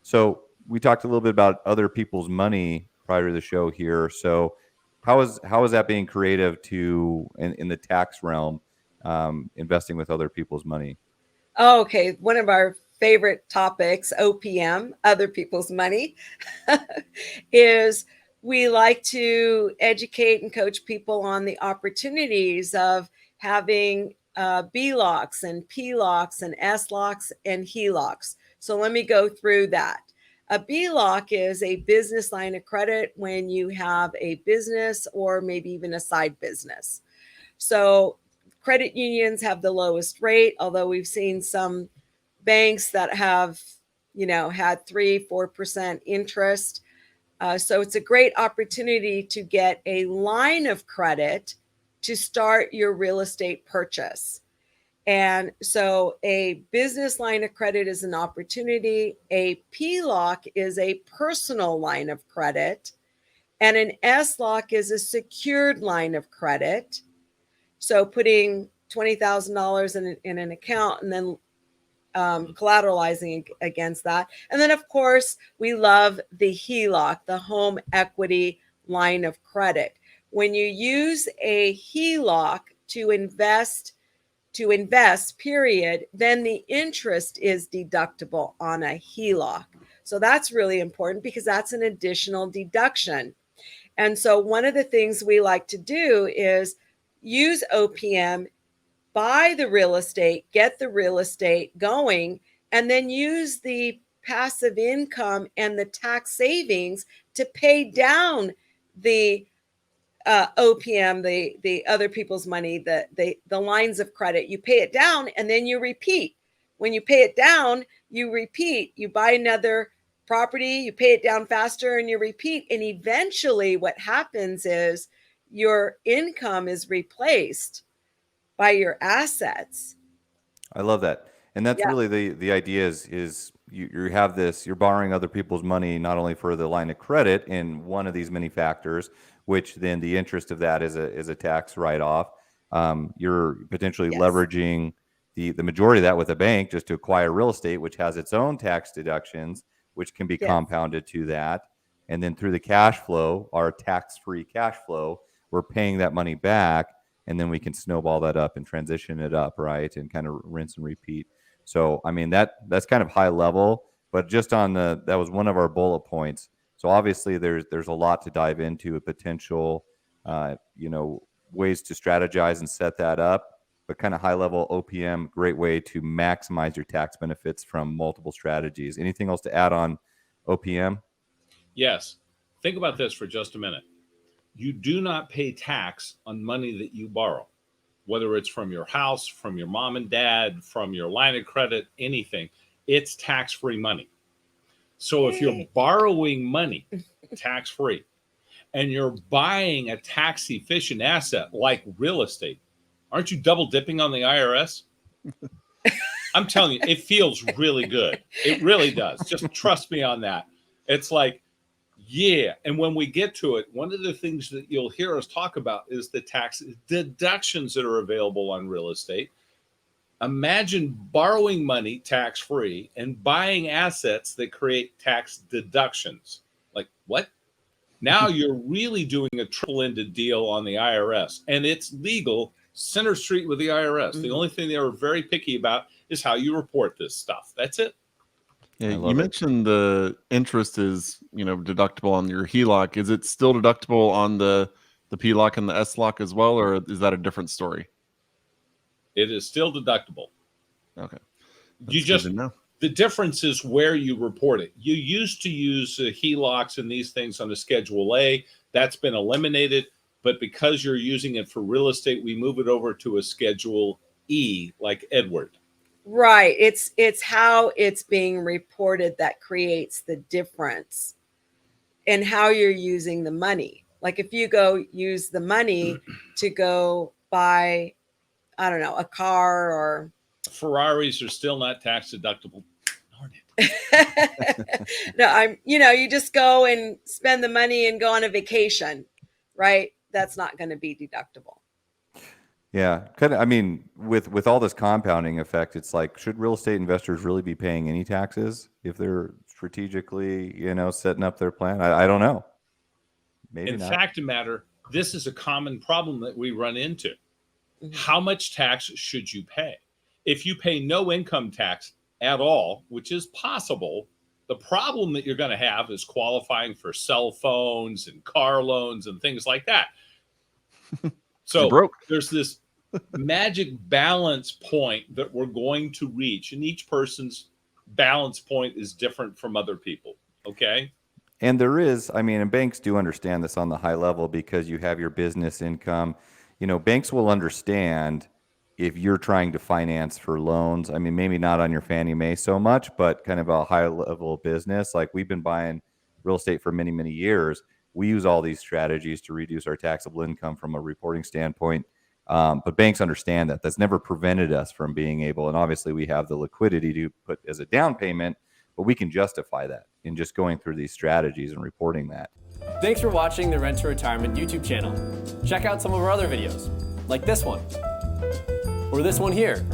So we talked a little bit about other people's money prior to the show here. So how is that being creative to in the tax realm, investing with other people's money? Oh, okay. One of our favorite topics, OPM, other people's money, is we like to educate and coach people on the opportunities of having B locks and P locks and S locks and HE locks. So let me go through that. A B lock is a business line of credit when you have a business or maybe even a side business. So credit unions have the lowest rate, although we've seen some banks that have, had 3-4% interest. So it's a great opportunity to get a line of credit to start your real estate purchase. And so a business line of credit is an opportunity. A PLOC is a personal line of credit. And an SLOC is a secured line of credit. So putting $20,000 in an account and then collateralizing against that. And then, of course, we love the HELOC, the home equity line of credit. When you use a HELOC to invest, period, then the interest is deductible on a HELOC. So that's really important because that's an additional deduction. And so one of the things we like to do is use OPM, buy the real estate, get the real estate going, and then use the passive income and the tax savings to pay down the OPM, the other people's money, the lines of credit. You pay it down and then you repeat. When you pay it down, you repeat. You buy another property, you pay it down faster, and you repeat. And eventually, what happens is your income is replaced by your assets. I love that. And that's Yeah. really the idea is you have this, you're borrowing other people's money, not only for the line of credit in one of these many factors, which then the interest of that is a tax write-off. You're potentially Yes. leveraging the majority of that with a bank just to acquire real estate, which has its own tax deductions, which can be Yes. compounded to that. And then through the cash flow, our tax-free cash flow, we're paying that money back, and then we can snowball that up and transition it up, right? And kind of rinse and repeat. So, I mean, that's kind of high level, but just on that was one of our bullet points. So obviously there's a lot to dive into, a potential, ways to strategize and set that up, but kind of high level OPM, great way to maximize your tax benefits from multiple strategies. Anything else to add on OPM? Yes. Think about this for just a minute. You do not pay tax on money that you borrow, whether it's from your house, from your mom and dad, from your line of credit, anything. It's tax-free money. So if you're borrowing money tax-free and you're buying a tax-efficient asset like real estate, aren't you double dipping on the IRS? I'm telling you, it feels really good. It really does. Just trust me on that. It's like, yeah. And when we get to it, one of the things that you'll hear us talk about is the tax deductions that are available on real estate. Imagine borrowing money tax free and buying assets that create tax deductions. Like, what? Now you're really doing a triple ended deal on the IRS, and it's legal center street with the IRS. The only thing they are very picky about is how you report this stuff. That's it. Yeah, I you love it. mentioned the interest is, deductible on your HELOC. Is it still deductible on the PLOC and the SLOC as well, or is that a different story? It is still deductible. Okay. You just, the difference is where you report it. You used to use HELOCs and these things on a Schedule A. That's been eliminated. But because you're using it for real estate, we move it over to a Schedule E, like Edward. Right. It's how it's being reported that creates the difference in how you're using the money. Like if you go use the money to go buy, I don't know, a car or Ferraris are still not tax deductible. Darn it. No, you just go and spend the money and go on a vacation, right? That's not going to be deductible. Yeah, kind of. I mean, with all this compounding effect, it's like, should real estate investors really be paying any taxes if they're strategically, setting up their plan. I don't know. Maybe In not. fact of matter, this is a common problem that we run into. Mhm. How much tax should you pay? If you pay no income tax at all, which is possible, the problem that you're going to have is qualifying for cell phones and car loans and things like that. You're So broke. there's this magic balance point that we're going to reach, and each person's balance point is different from other people. Okay. And there is, and banks do understand this on the high level because you have your business income. Banks will understand if you're trying to finance for loans. Maybe not on your Fannie Mae so much, but kind of a high level business. Like we've been buying real estate for many, many years. We use all these strategies to reduce our taxable income from a reporting standpoint. But banks understand that. That's never prevented us from being able, and obviously we have the liquidity to put as a down payment, but we can justify that in just going through these strategies and reporting that. Thanks for watching the Rent to Retirement YouTube channel. Check out some of our other videos, like this one, or this one here.